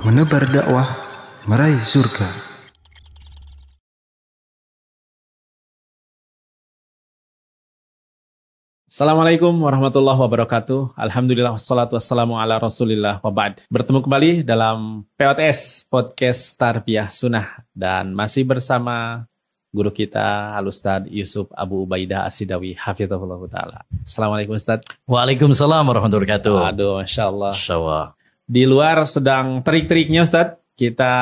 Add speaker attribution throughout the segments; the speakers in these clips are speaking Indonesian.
Speaker 1: menebar dakwah, meraih surga.
Speaker 2: Assalamualaikum warahmatullahi wabarakatuh. Alhamdulillah wassalatu wassalamu ala rasulillah wa ba'd. Bertemu kembali dalam POTS Podcast Tarbiyah Sunnah dan masih bersama guru kita Al-Ustadz Yusuf Abu Ubaidah As-Sidawi hafizahullah ta'ala. Assalamualaikum Ustadz.
Speaker 3: Waalaikumsalam warahmatullahi wabarakatuh.
Speaker 2: Aduh, Masya Allah.
Speaker 3: Masya Allah.
Speaker 2: Di luar sedang terik-teriknya Ustadz. Kita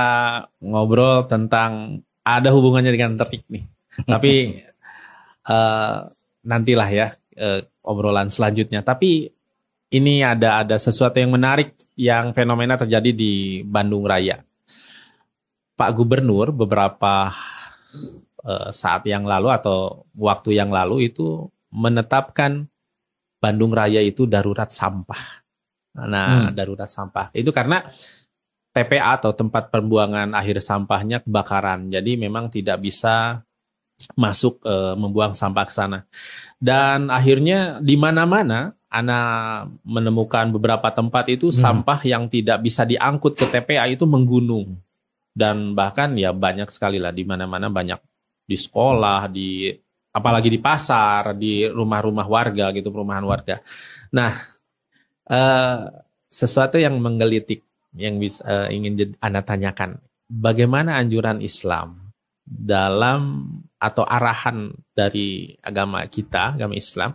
Speaker 2: ngobrol tentang ada hubungannya dengan terik nih. Tapi nantilah ya obrolan selanjutnya. Tapi ini ada sesuatu yang menarik yang fenomena terjadi di Bandung Raya. Pak Gubernur beberapa saat yang lalu atau waktu yang lalu itu menetapkan Bandung Raya itu darurat sampah. Nah, darurat sampah itu karena TPA atau tempat pembuangan akhir sampahnya kebakaran. Jadi memang tidak bisa masuk membuang sampah ke sana. Dan akhirnya di mana-mana Ana menemukan beberapa tempat itu sampah yang tidak bisa diangkut ke TPA itu menggunung. Dan bahkan ya banyak sekali lah di mana-mana, banyak di sekolah, di apalagi di pasar, di rumah-rumah warga gitu, perumahan warga. Nah, sesuatu yang menggelitik yang bisa ingin Anda tanyakan, bagaimana anjuran Islam dalam atau arahan dari agama kita, agama Islam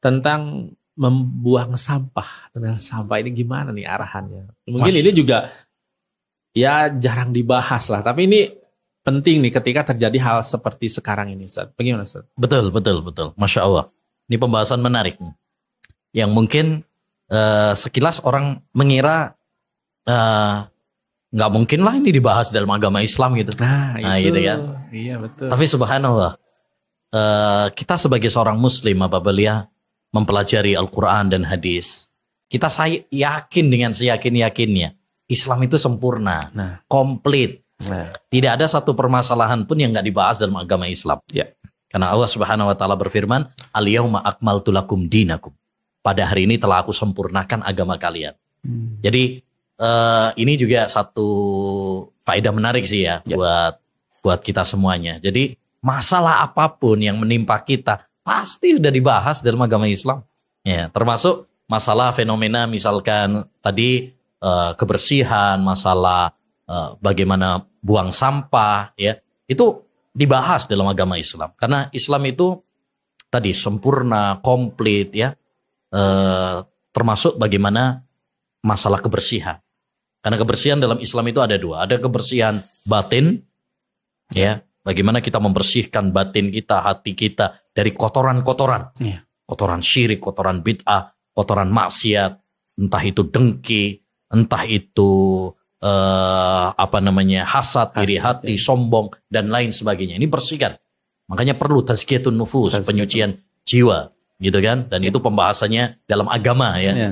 Speaker 2: tentang membuang sampah. Tentang sampah ini gimana nih arahannya? Mungkin ini juga ya jarang dibahas lah, tapi ini penting nih ketika terjadi hal seperti sekarang ini, Ustaz. Bagaimana, Ustaz?
Speaker 3: Betul. Masya Allah. Ini pembahasan menarik. Yang mungkin sekilas orang mengira nggak mungkin lah ini dibahas dalam agama Islam gitu. Nah itu, gitu kan.
Speaker 2: Iya betul.
Speaker 3: Tapi subhanallah, kita sebagai seorang Muslim apabila mempelajari Al-Quran dan hadis, kita yakin dengan seyakin-yakinnya Islam itu sempurna, komplit. Tidak ada satu permasalahan pun yang nggak dibahas dalam agama Islam.
Speaker 2: Ya.
Speaker 3: Karena Allah Subhanahu Wa Taala berfirman, Al-Yauma akmaltu lakum dinakum. Pada hari ini telah aku sempurnakan agama kalian. Jadi ini juga satu faedah menarik sih ya buat kita semuanya. Jadi masalah apapun yang menimpa kita pasti sudah dibahas dalam agama Islam. Ya, termasuk masalah fenomena misalkan tadi kebersihan, masalah bagaimana buang sampah, ya itu dibahas dalam agama Islam. Karena Islam itu tadi sempurna, komplit, ya termasuk bagaimana masalah kebersihan. Karena kebersihan dalam Islam itu ada dua. Ada kebersihan batin, ya, bagaimana kita membersihkan batin kita, hati kita dari kotoran-kotoran. Kotoran syirik, kotoran bid'ah, kotoran maksiat, entah itu dengki, entah itu hasad, iri hati, sombong, dan lain sebagainya. Ini bersihkan. Makanya perlu tazkiyatun nufus, penyucian jiwa, gitu kan? Dan itu pembahasannya dalam agama, ya.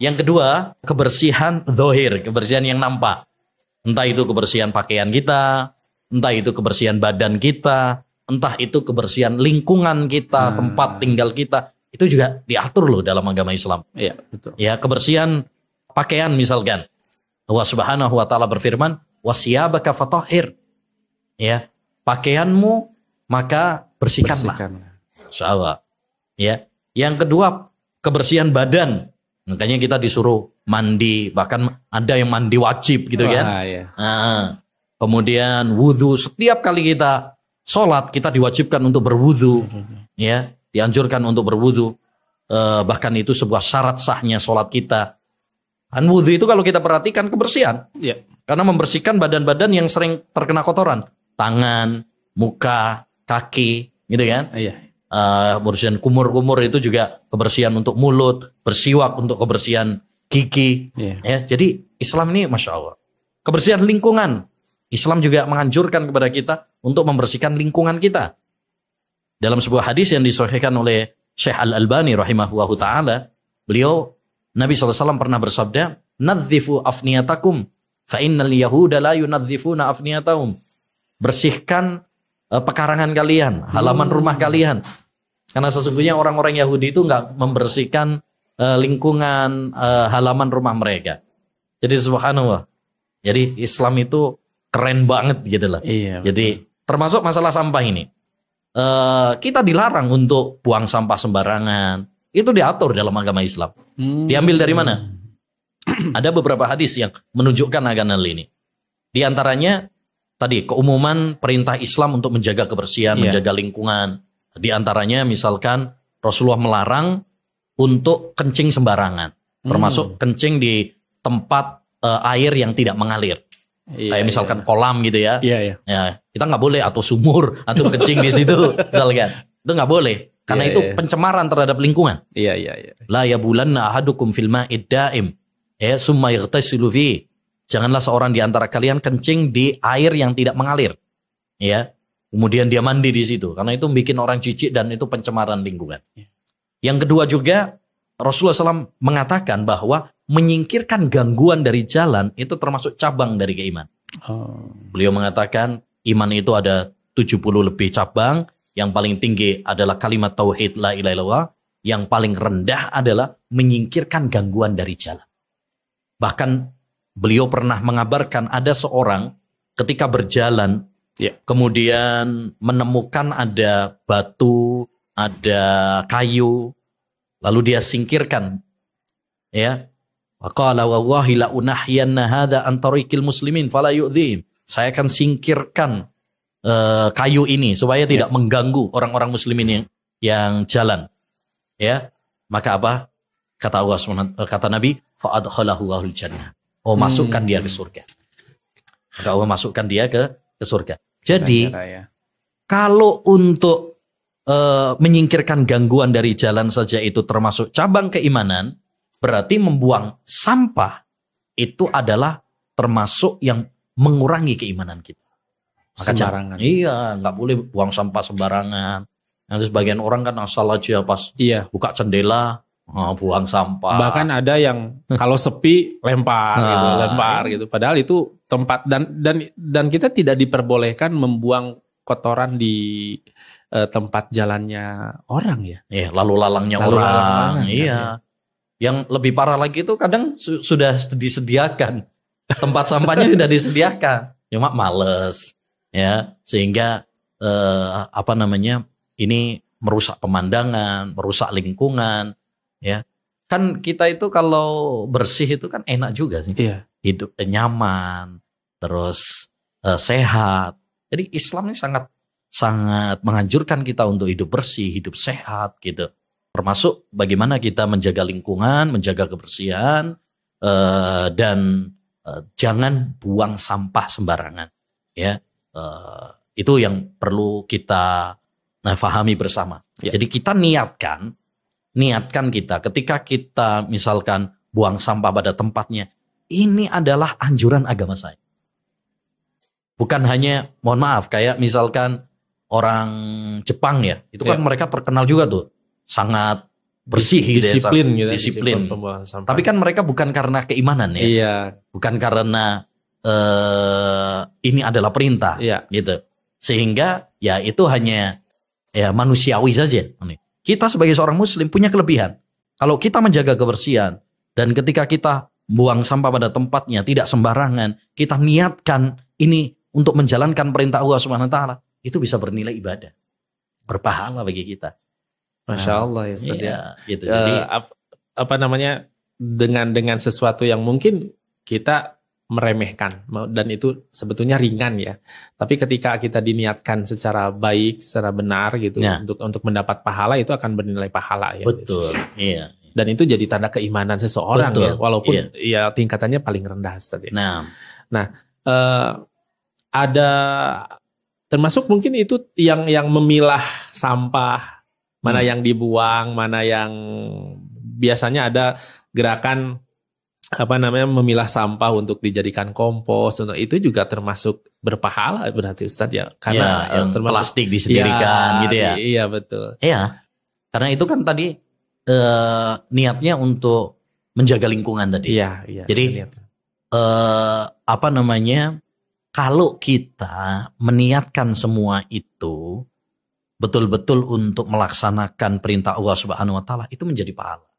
Speaker 3: Yang kedua, kebersihan zahir, kebersihan yang nampak. Entah itu kebersihan pakaian kita, entah itu kebersihan badan kita, entah itu kebersihan lingkungan kita, tempat tinggal kita. Itu juga diatur loh dalam agama Islam.
Speaker 2: Iya, betul.
Speaker 3: Ya, kebersihan pakaian misalkan. Allah Subhanahu Wa Taala berfirman, "Wasiyabaka fatahhir." Ya, pakaianmu maka bersihkanlah. Insyaallah. Ya. Yang kedua, kebersihan badan. Makanya kita disuruh mandi, bahkan ada yang mandi wajib gitu kan.
Speaker 2: Iya.
Speaker 3: Kemudian wudhu, setiap kali kita sholat kita diwajibkan untuk berwudhu, ya, dianjurkan untuk berwudhu. Bahkan itu sebuah syarat sahnya sholat kita. Dan wudhu itu kalau kita perhatikan kebersihan, karena membersihkan badan-badan yang sering terkena kotoran, tangan, muka, kaki, gitu kan. Kebersihan kumur-kumur itu juga kebersihan untuk mulut, bersiwak untuk kebersihan gigi. Ya, jadi Islam ini Masya Allah. Kebersihan lingkungan. Islam juga menganjurkan kepada kita untuk membersihkan lingkungan kita. Dalam sebuah hadis yang disahihkan oleh Syekh Al-Albani rahimahullahu ta'ala, beliau, Nabi SAW pernah bersabda, "Nadzifu afniyatakum, fa innal yahuda la yunadzifuna afniyatahum." Bersihkan pekarangan kalian, halaman rumah kalian. Karena sesungguhnya orang-orang Yahudi itu nggak membersihkan lingkungan halaman rumah mereka. Jadi subhanallah, Jadi Islam itu keren banget gitu loh.
Speaker 2: Iya.
Speaker 3: Jadi termasuk masalah sampah ini. Kita dilarang untuk buang sampah sembarangan. Itu diatur dalam agama Islam. Diambil dari mana? Ada beberapa hadis yang menunjukkan akan hal ini. Di antaranya tadi keumuman perintah Islam untuk menjaga kebersihan, menjaga lingkungan. Di antaranya misalkan Rasulullah melarang untuk kencing sembarangan. Termasuk kencing di tempat air yang tidak mengalir. Kayak misalkan kolam gitu ya.
Speaker 2: Iya.
Speaker 3: Ya, kita nggak boleh atau sumur atau kencing di situ, misalkan. Itu nggak boleh karena itu pencemaran terhadap lingkungan.
Speaker 2: Iya.
Speaker 3: La yabulanna ahadukum fil ma'id daim. Ya, summa yaghtasilu fi. Janganlah seorang di antara kalian kencing di air yang tidak mengalir. Ya. Kemudian dia mandi di situ karena itu bikin orang jijik dan itu pencemaran lingkungan. Yang kedua juga Rasulullah SAW mengatakan bahwa menyingkirkan gangguan dari jalan itu termasuk cabang dari keiman. Beliau mengatakan iman itu ada 70 lebih cabang. Yang paling tinggi adalah kalimat tauhid la ilaha illallah. Yang paling rendah adalah menyingkirkan gangguan dari jalan. Bahkan beliau pernah mengabarkan ada seorang ketika berjalan kemudian menemukan ada batu, ada kayu, lalu dia singkirkan. Ya. Waqala wallahi la unahyanna hadza an tariqil muslimin fala yu'dhim. Saya akan singkirkan kayu ini supaya tidak mengganggu orang-orang muslimin yang jalan. Ya. Maka apa? Kata Allah kata Nabi, fa adkhalahu Allahul jannah. Oh, masukkan dia ke surga. Maka Allah masukkan dia ke surga. Jadi kalau untuk menyingkirkan gangguan dari jalan saja itu termasuk cabang keimanan, berarti membuang sampah itu adalah termasuk yang mengurangi keimanan kita. Maka
Speaker 2: Sembarangan.
Speaker 3: Iya, nggak boleh buang sampah sembarangan. Nanti sebagian orang kan asal aja pas buka jendela buang sampah.
Speaker 2: Bahkan ada yang kalau sepi lempar gitu. Padahal itu tempat dan kita tidak diperbolehkan membuang kotoran di tempat jalannya orang ya.
Speaker 3: Iya, lalu lalangnya orang. Iya. Yang lebih parah lagi itu kadang sudah disediakan. Tempat sampahnya sudah disediakan. Cuma males. Ya, sehingga ini merusak pemandangan, merusak lingkungan, ya. Kan kita itu kalau bersih itu kan enak juga sih.
Speaker 2: Iya.
Speaker 3: Hidup nyaman, terus sehat. Jadi Islam ini sangat menganjurkan kita untuk hidup bersih, hidup sehat gitu. Termasuk bagaimana kita menjaga lingkungan, menjaga kebersihan, dan jangan buang sampah sembarangan. Ya, itu yang perlu kita pahami bersama. Ya. Jadi kita niatkan kita ketika kita misalkan buang sampah pada tempatnya, ini adalah anjuran agama saya. Bukan hanya, mohon maaf, kayak misalkan orang Jepang ya, itu kan mereka terkenal juga tuh sangat bersih,
Speaker 2: disiplin
Speaker 3: gitu, disiplin. Tapi kan mereka bukan karena keimanan ya,
Speaker 2: iya.
Speaker 3: Bukan karena ini adalah perintah, gitu. Sehingga ya itu hanya ya manusiawi saja. Kita sebagai seorang Muslim punya kelebihan. Kalau kita menjaga kebersihan dan ketika kita buang sampah pada tempatnya tidak sembarangan, kita niatkan ini untuk menjalankan perintah Allah Subhanahu Wa Taala, itu bisa bernilai ibadah, berpahala bagi kita.
Speaker 2: Masya Allah ya Ustaz.
Speaker 3: Iya, gitu. Jadi
Speaker 2: dengan sesuatu yang mungkin kita meremehkan dan itu sebetulnya ringan ya. Tapi ketika kita diniatkan secara baik, secara benar gitu untuk mendapat pahala, itu akan bernilai pahala ya.
Speaker 3: Betul. Iya.
Speaker 2: Dan itu jadi tanda keimanan seseorang. Betul. Ya, walaupun ya tingkatannya paling rendah Ustaz ya. Nah, ada termasuk mungkin itu yang memilah sampah, mana yang dibuang, mana yang biasanya ada gerakan memilah sampah untuk dijadikan kompos, untuk itu juga termasuk berpahala berarti Ustadz ya, karena
Speaker 3: yang termasuk plastik disendirikan gitu ya.
Speaker 2: Iya betul.
Speaker 3: Iya, karena itu kan tadi niatnya untuk menjaga lingkungan tadi.
Speaker 2: Iya.
Speaker 3: Jadi kalau kita meniatkan semua itu betul-betul untuk melaksanakan perintah Allah Subhanahu Wa Taala, itu menjadi pahala.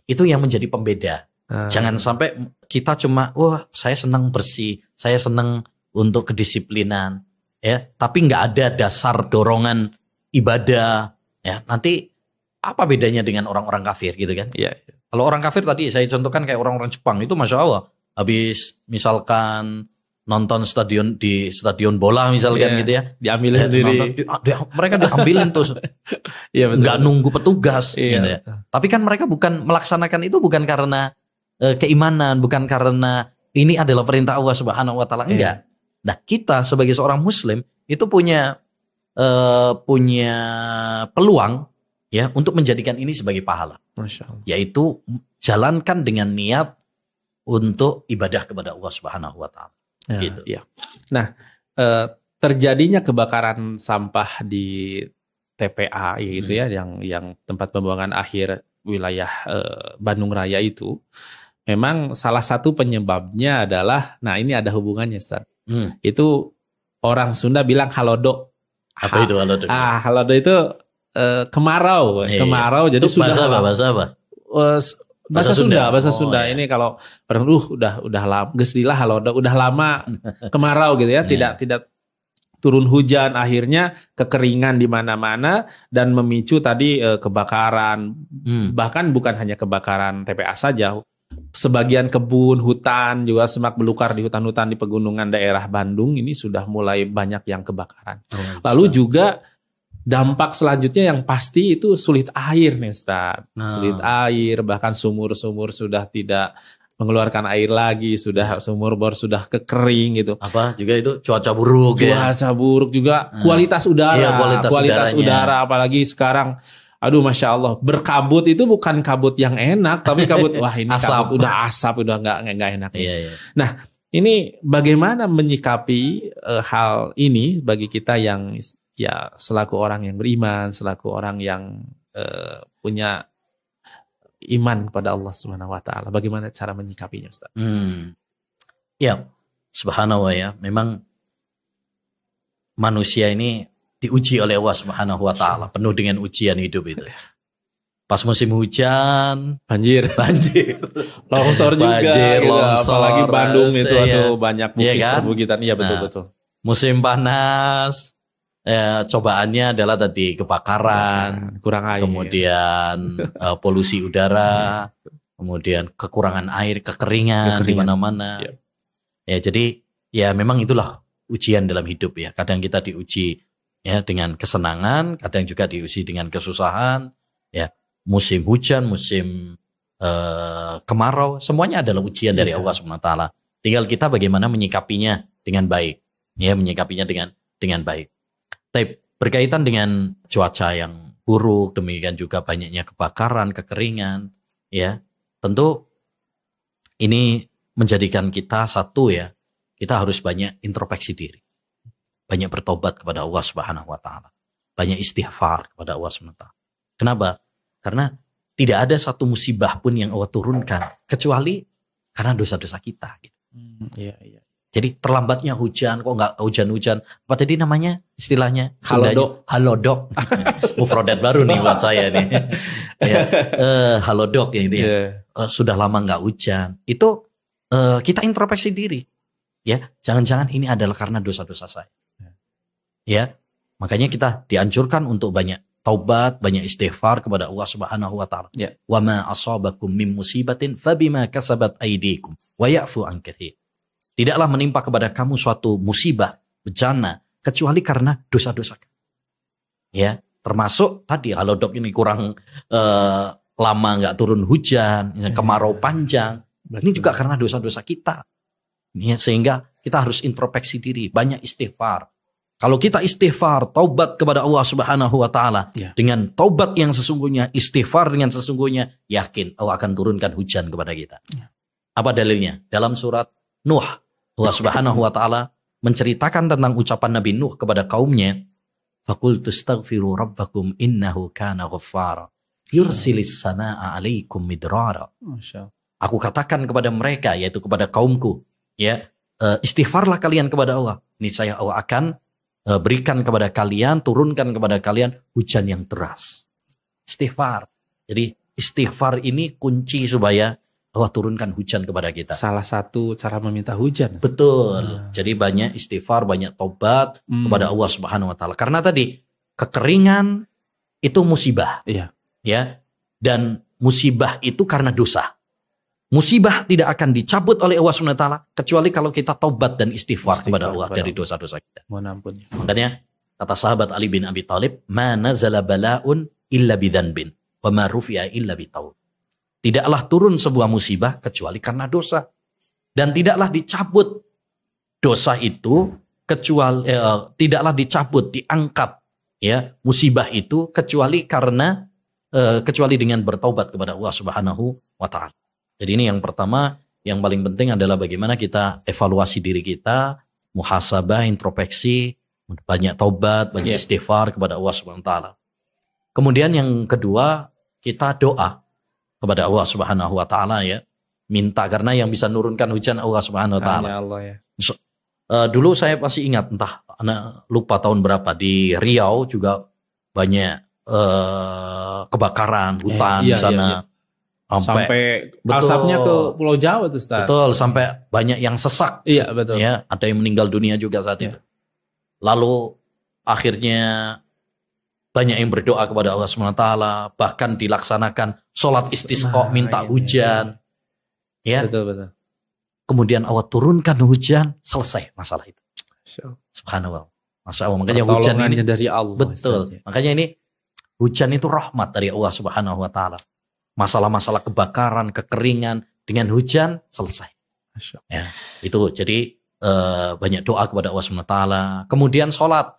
Speaker 3: Itu yang menjadi pembeda Jangan sampai kita cuma wah saya senang bersih, saya senang untuk kedisiplinan, ya, tapi nggak ada dasar dorongan ibadah, ya. Nanti apa bedanya dengan orang-orang kafir gitu kan?
Speaker 2: Iya.
Speaker 3: Kalau orang kafir tadi saya contohkan kayak orang-orang Jepang itu masya Allah, habis misalkan nonton di stadion bola misalkan gitu ya,
Speaker 2: diambilin sendiri.
Speaker 3: Mereka diambilin tuh, nggak nunggu petugas. Gitu ya. Tapi kan mereka bukan melaksanakan itu bukan karena keimanan, bukan karena ini adalah perintah Allah Subhanahu Wa Taala, enggak. Nah kita sebagai seorang Muslim itu punya peluang ya untuk menjadikan ini sebagai pahala,
Speaker 2: Masya Allah.
Speaker 3: Yaitu jalankan dengan niat untuk ibadah kepada Allah Subhanahu Wa Taala. Gitu.
Speaker 2: Ya. Nah, terjadinya kebakaran sampah di TPA gitu ya, yang tempat pembuangan akhir wilayah Bandung Raya itu, memang salah satu penyebabnya adalah, nah ini ada hubungannya, Ustaz. Itu orang Sunda bilang halodo.
Speaker 3: Apa itu halodo?
Speaker 2: Halodo itu kemarau, kemarau. Jadi
Speaker 3: itu
Speaker 2: sudah
Speaker 3: bahasa apa?
Speaker 2: Bahasa Sunda. Ini kalau udah lama gesdilah halodo, udah lama kemarau gitu ya, tidak turun hujan, akhirnya kekeringan di mana-mana dan memicu tadi kebakaran. Bahkan bukan hanya kebakaran TPA saja, sebagian kebun, hutan juga semak belukar di hutan-hutan di pegunungan daerah Bandung ini sudah mulai banyak yang kebakaran. Lalu juga dampak selanjutnya yang pasti itu sulit air nih Ustaz. Sulit air, bahkan sumur-sumur sudah tidak mengeluarkan air lagi, sudah sumur bor sudah kekering gitu.
Speaker 3: Apa juga itu cuaca buruk
Speaker 2: Cuaca buruk juga, kualitas udara.
Speaker 3: Iya,
Speaker 2: kualitas udara apalagi sekarang, aduh Masya Allah, berkabut itu bukan kabut yang enak, tapi kabut wah ini kabut udah asap, udah nggak enak.
Speaker 3: Iya.
Speaker 2: Nah, ini bagaimana menyikapi hal ini bagi kita yang ya selaku orang yang beriman, selaku orang yang punya iman kepada Allah Subhanahu Wa Taala, bagaimana cara menyikapinya, Ustaz?
Speaker 3: Ya, subhanallah ya, memang manusia ini diuji oleh Allah Subhanahu Wa Taala, penuh dengan ujian hidup itu. Pas musim hujan,
Speaker 2: banjir, longsor juga,
Speaker 3: longsor,
Speaker 2: apalagi Bandung itu aduh banyak perbukitan, iya betul.
Speaker 3: Musim panas. Cobaannya adalah tadi kebakaran,
Speaker 2: kurang air,
Speaker 3: kemudian polusi udara, kemudian kekurangan air, kekeringan di mana-mana. Ya, jadi ya memang itulah ujian dalam hidup ya. Kadang kita diuji ya dengan kesenangan, kadang juga diuji dengan kesusahan. Ya, musim hujan, musim kemarau, semuanya adalah ujian dari Allah Subhanahu Wa Taala. Tinggal kita bagaimana menyikapinya dengan baik. Ya, menyikapinya dengan baik. Tapi berkaitan dengan cuaca yang buruk, demikian juga banyaknya kebakaran, kekeringan, ya tentu ini menjadikan kita satu ya, kita harus banyak introspeksi diri, banyak bertobat kepada Allah Subhanahu Wa Taala, banyak istighfar kepada Allah Subhanahu Wa Taala. Kenapa? Karena tidak ada satu musibah pun yang Allah turunkan kecuali karena dosa-dosa kita. Gitu.
Speaker 2: Iya.
Speaker 3: Jadi terlambatnya hujan, kok nggak hujan-hujan? Apa tadi namanya istilahnya?
Speaker 2: Halodok.
Speaker 3: Mufrodat baru nih buat saya nih. Halodok ya itu ya. Sudah lama nggak hujan. Itu kita introspeksi diri. Ya, jangan-jangan ini adalah karena dosa-dosa saya. Ya, makanya kita dianjurkan untuk banyak taubat, banyak istighfar kepada Allah Subhanahu Wa Taala. Wa ma asabakum min musibatin fabima kasabat aydikum wa ya'fu an katsir. Tidaklah menimpa kepada kamu suatu musibah, bencana, kecuali karena dosa-dosa. Ya, termasuk tadi halodok ini kurang lama nggak turun hujan, kemarau panjang. Ini juga karena dosa-dosa kita. Ya, sehingga kita harus introspeksi diri, banyak istighfar. Kalau kita istighfar, taubat kepada Allah Subhanahu Wa Taala dengan taubat yang sesungguhnya, istighfar dengan sesungguhnya, yakin Allah akan turunkan hujan kepada kita. Apa dalilnya? Dalam surat Nuh, Allah Subhanahu Wa Taala menceritakan tentang ucapan Nabi Nuh kepada kaumnya, faqultu astaghfiru rabbakum innahu kana ghaffara yursilis samaa'a 'alaikum midrara. Aku katakan kepada mereka, yaitu kepada kaumku, ya, istighfarlah kalian kepada Allah, niscaya Allah akan berikan kepada kalian, turunkan kepada kalian hujan yang deras. Istighfar. Jadi istighfar ini kunci supaya Allah turunkan hujan kepada kita.
Speaker 2: Salah satu cara meminta hujan.
Speaker 3: Betul. Jadi banyak istighfar, banyak tobat kepada Allah Subhanahu wa taala. Karena tadi kekeringan itu musibah.
Speaker 2: Iya.
Speaker 3: Ya. Dan musibah itu karena dosa. Musibah tidak akan dicabut oleh Allah Subhanahu wa taala kecuali kalau kita tobat dan istighfar kepada Allah dari dosa-dosa kita.
Speaker 2: Mohon ampun.
Speaker 3: Makanya kata sahabat Ali bin Abi Thalib, "Ma nazala bala'un illa bidzanbin wa ma rufi'a illa bitaub." Tidaklah turun sebuah musibah kecuali karena dosa. Dan tidaklah dicabut dosa itu kecuali tidaklah dicabut, diangkat ya musibah itu kecuali karena kecuali dengan bertaubat kepada Allah Subhanahu wa taala. Jadi ini yang pertama, yang paling penting adalah bagaimana kita evaluasi diri kita, muhasabah, introspeksi, banyak taubat, banyak istighfar kepada Allah Subhanahu wa taala. Kemudian yang kedua, kita doa kepada Allah Subhanahu wa taala ya. Minta, karena yang bisa nurunkan hujan Allah Subhanahu wa taala.
Speaker 2: Hanya Allah ya.
Speaker 3: Dulu saya pasti ingat, entah lupa tahun berapa, di Riau juga banyak kebakaran hutan di sana.
Speaker 2: Sampai asapnya ke Pulau Jawa tuh, Ustaz.
Speaker 3: Betul, sampai banyak yang sesak.
Speaker 2: Iya, betul.
Speaker 3: Ya, ada yang meninggal dunia juga saat itu. Lalu akhirnya banyak yang berdoa kepada Allah SWT, bahkan dilaksanakan sholat istisqa, minta hujan. Ya.
Speaker 2: Betul.
Speaker 3: Kemudian Allah turunkan hujan, selesai masalah itu. Subhanallah. Masya Allah. Makanya hujan ini
Speaker 2: dari Allah.
Speaker 3: Betul. Makanya ini hujan itu rahmat dari Allah Subhanahu wa taala. Masalah-masalah kebakaran, kekeringan, dengan hujan selesai. Ya, itu jadi banyak doa kepada Allah Subhanahu wa taala. Kemudian sholat.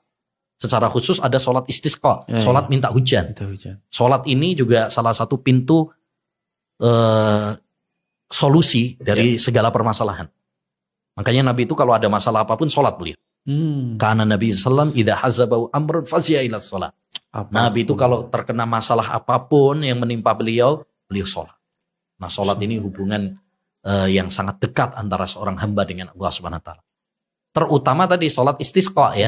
Speaker 3: Secara khusus ada sholat istisqa, sholat minta hujan. Sholat ini juga salah satu pintu solusi dari segala permasalahan. Makanya Nabi itu kalau ada masalah apapun sholat beliau. Karena Nabi SAW idza hazabau amrun fazi'a ila sholat. Nabi itu kalau terkena masalah apapun yang menimpa beliau sholat. Nah, sholat ini hubungan yang sangat dekat antara seorang hamba dengan Allah Subhanahu wa taala. Terutama tadi sholat istisqa ya.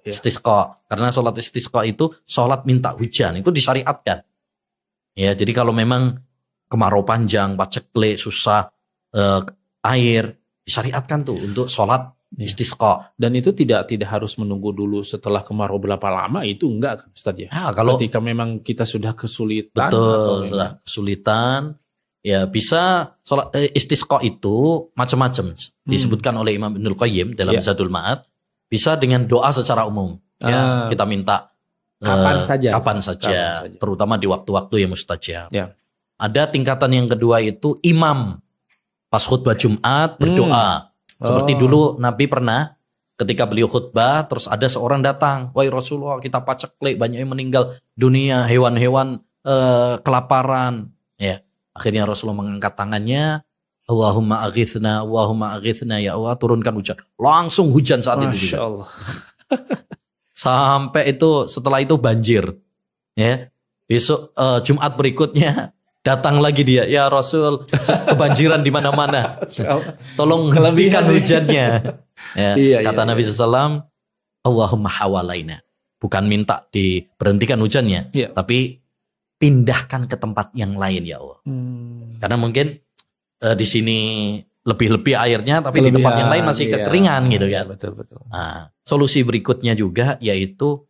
Speaker 3: Istisqa. Karena sholat istisqa itu sholat minta hujan. Itu disyariatkan. Ya, jadi kalau memang kemarau panjang, paceklik, susah air, disyariatkan tuh untuk sholat istisqa.
Speaker 2: Dan itu tidak harus menunggu dulu setelah kemarau berapa lama, itu enggak kan Ustaz ya?
Speaker 3: Kalau
Speaker 2: ketika memang kita sudah kesulitan.
Speaker 3: Betul, sudah kesulitan. Ya bisa sholat istisqa itu macam-macam disebutkan oleh Imam Ibnul Qayyim dalam Zadul Ma'ad. Bisa dengan doa secara umum. Ya, kita minta kapan saja, terutama di waktu-waktu yang mustajab. Ya. Ada tingkatan yang kedua itu imam pas khutbah Jumat berdoa. Seperti dulu Nabi pernah ketika beliau khutbah terus ada seorang datang, "Wahai Rasulullah, kita paceklik, banyak yang meninggal dunia, hewan-hewan kelaparan." Ya. Akhirnya Rasulullah mengangkat tangannya, Allahumma aghithna ya Allah, turunkan hujan. Langsung hujan saat itu juga.
Speaker 2: Allah.
Speaker 3: Sampai itu setelah itu banjir. Ya. Besok Jumat berikutnya datang lagi dia, "Ya Rasul, kebanjiran di mana-mana. Tolong hentikan hujannya." Ya, kata Nabi SAW, Allahumma hawalaina. Bukan minta diberhentikan hujannya, tapi pindahkan ke tempat yang lain ya Allah. Karena mungkin di sini lebih-lebih airnya, tapi di tempat yang lain masih kekeringan gitu kan.
Speaker 2: Betul.
Speaker 3: Nah, solusi berikutnya juga yaitu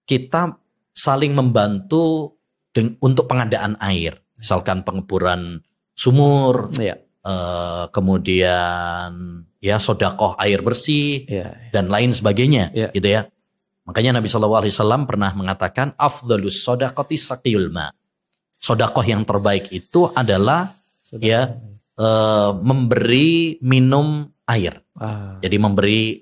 Speaker 3: kita saling membantu untuk pengadaan air. Misalkan pengeboran sumur, kemudian ya sedekah air bersih dan lain sebagainya, gitu ya. Makanya Nabi SAW pernah mengatakan afdhalus shadaqati saqiyul ma. Sedekah yang terbaik itu adalah memberi minum air. Jadi memberi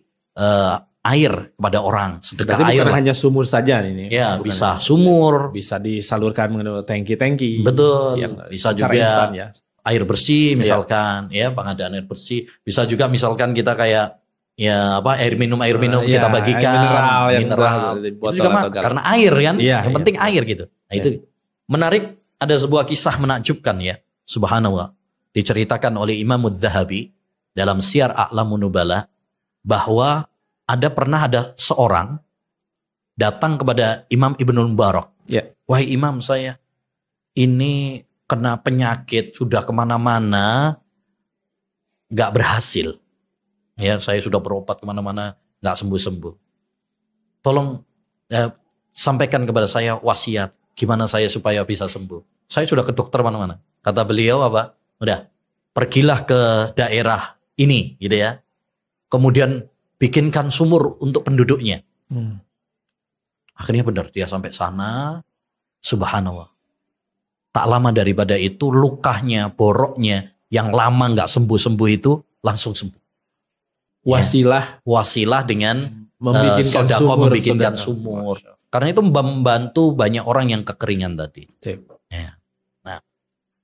Speaker 3: air kepada orang, sedekah air.
Speaker 2: Bukan hanya sumur saja ini.
Speaker 3: Ya, bisa sumur,
Speaker 2: bisa disalurkan melalui tangki-tangki.
Speaker 3: Betul. Bisa juga
Speaker 2: instan,
Speaker 3: air bersih misalkan, pengadaan air bersih. Bisa juga misalkan kita kayak air minum kita bagikan, mineral. Itu juga karena air kan, yang penting air gitu. Nah, itu menarik, ada sebuah kisah menakjubkan ya, subhanallah. Diceritakan oleh Imam Adz-Dzahabi dalam Syiar A'lamun Nubala bahwa pernah ada seorang datang kepada Imam Ibnul Mubarak. Wahai Imam, saya ini kena penyakit, sudah kemana-mana, nggak berhasil. Ya, saya sudah berobat kemana-mana, nggak sembuh-sembuh. Tolong sampaikan kepada saya wasiat, gimana saya supaya bisa sembuh. Saya sudah ke dokter mana-mana. Kata beliau apa? Udah, pergilah ke daerah ini, gitu ya. Kemudian bikinkan sumur untuk penduduknya. Akhirnya benar, dia sampai sana, subhanallah. Tak lama daripada itu, lukanya, boroknya, yang lama nggak sembuh-sembuh itu, langsung sembuh. Wasilah dengan membikinkan sumur. Karena itu membantu banyak orang yang kekeringan tadi. Ya.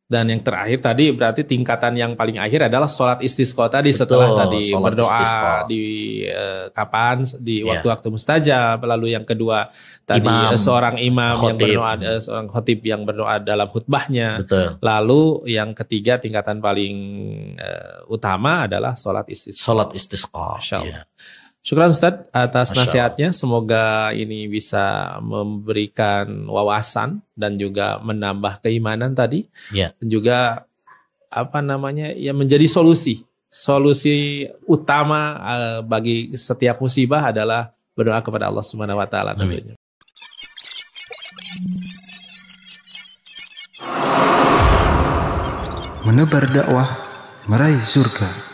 Speaker 2: Dan yang terakhir tadi berarti tingkatan yang paling akhir adalah sholat istisqa tadi. Setelah tadi berdoa istisqa. Di kapan di waktu-waktu mustajab. Lalu yang kedua tadi seorang imam khotib. Yang berdoa, seorang khotib yang berdoa dalam khutbahnya.
Speaker 3: Betul.
Speaker 2: Lalu yang ketiga tingkatan paling utama adalah sholat istisqa.
Speaker 3: Sholat istisqa.
Speaker 2: Insyaallah. Syukran Ustaz atas nasihatnya. Semoga ini bisa memberikan wawasan dan juga menambah keimanan tadi. Dan juga menjadi solusi utama bagi setiap musibah adalah berdoa kepada Allah Subhanahu wa taala tentunya.
Speaker 1: Menebar dakwah, meraih surga.